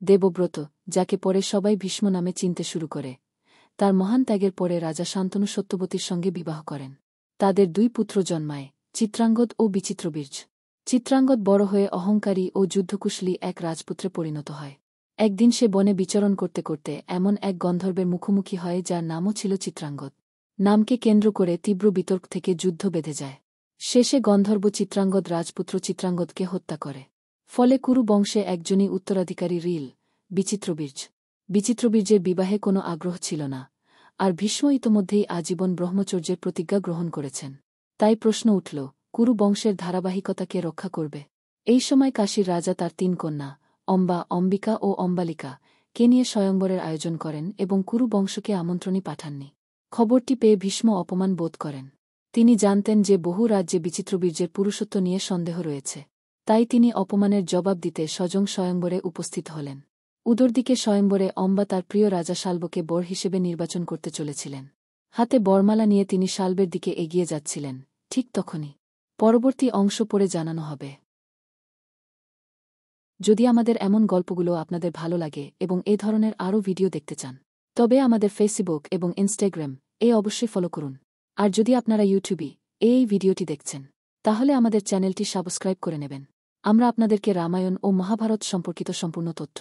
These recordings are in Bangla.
দেবব্রত, যাকে পরে সবাই ভীষ্ম নামে চিনতে শুরু করে। তার মহান ত্যাগের পরে রাজা শান্তনু সত্যবতীর সঙ্গে বিবাহ করেন। তাদের 2 পুত্র জন্মায়, চিত্রাঙ্গদ ও বিচিত্রবীর্য। চিত্রাঙ্গদ বড় হয়ে অহংকারী ও যুদ্ধকুশলী এক রাজপুত্রে পরিণত হয়। একদিন সে বনে বিচরণ করতে করতে এমন এক গন্ধর্বের মুখোমুখি হয় যার নামও ছিল চিত্রাঙ্গদ। নামকে কেন্দ্র করে তীব্র বিতর্ক থেকে যুদ্ধ বেঁধে যায়। শেষে গন্ধর্ব চিত্রাঙ্গদ রাজপুত্র চিত্রাঙ্গদকে হত্যা করে। ফলে কুরু বংশে একজনই উত্তরাধিকারী রিল, বিচিত্রবীর্য। বিচিত্রবীর্যের বিবাহে কোনো আগ্রহ ছিল না, আর ভীষ্ম ইতোমধ্যেই আজীবন ব্রহ্মচর্যের প্রতিজ্ঞা গ্রহণ করেছেন। তাই প্রশ্ন উঠল, কুরু বংশের ধারাবাহিকতাকে রক্ষা করবে? এই সময় কাশীর রাজা তার 3 কন্যা, অম্বা, অম্বিকা ও অম্বালিকা কে নিয়ে স্বয়ংবরের আয়োজন করেন এবং কুরু বংশকে আমন্ত্রণই পাঠাননি। খবরটি পেয়ে ভীষ্ম অপমান বোধ করেন। তিনি জানতেন যে বহু রাজ্যে বিচিত্রবীর্যের পুরুষত্ব নিয়ে সন্দেহ রয়েছে। তাই তিনি অপমানের জবাব দিতে স্বয়ং স্বয়ংবরে উপস্থিত হলেন। উদরদিকে স্বয়ংবরে অম্বা তার প্রিয় রাজা শাল্বকে বর হিসেবে নির্বাচন করতে চলেছিলেন। হাতে বরমালা নিয়ে তিনি শাল্বের দিকে এগিয়ে যাচ্ছিলেন। ঠিক তখনই পরবর্তী অংশ পড়ে জানানো হবে। যদি আমাদের এমন গল্পগুলো আপনাদের ভালো লাগে এবং এই ধরনের আরও ভিডিও দেখতে চান, তবে আমাদের ফেসবুক এবং ইনস্টাগ্রাম অবশ্যই ফলো করুন। আর যদি আপনারা ইউটিউবে এই ভিডিওটি দেখছেন, তাহলে আমাদের চ্যানেলটি সাবস্ক্রাইব করে নেবেন। আমরা আপনাদেরকে রামায়ণ ও মহাভারত সম্পর্কিত সম্পূর্ণ তথ্য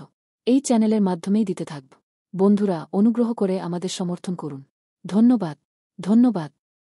এই চ্যানেলের মাধ্যমেই দিতে থাকব। বন্ধুরা, অনুগ্রহ করে আমাদের সমর্থন করুন। ধন্যবাদ।